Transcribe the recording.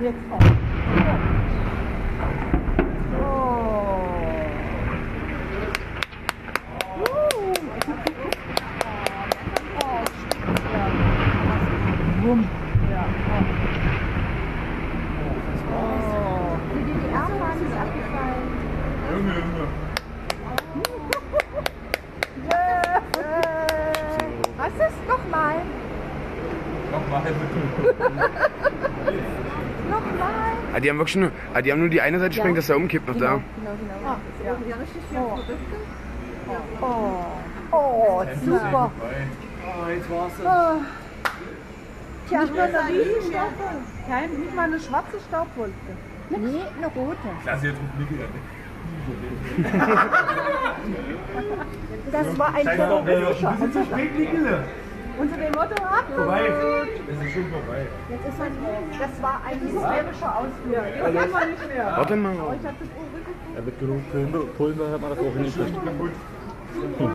Jetzt auch. Bumm. Ja. Die DDR-Bahn ist abgefallen. Junge. Was ist nochmal? Nochmal bitte. Nochmal? Die haben wirklich nur, die haben nur die eine Seite sprengt, dass der umkippt noch da. Genau. Ah, ja. Ja, richtig viel Produkte. Oh, super. Oh, jetzt war's es. Tja, nicht mal eine Riesenstaubwolke. Nicht mal eine schwarze Staubwolke. Nee, eine rote. Klasse, jetzt ruft Niki an. Das war ein Scheiß doch, terroristischer wir sind zu spät, Nikele. Unter dem Motto ab. Vorbei. Es ist schon vorbei. Jetzt ist das war ein hysterischer Ausflug. Den kennen wir nicht mehr. Warte mal. Ich hab das Er wird genug Pulver, hat man das auch hingekriegt.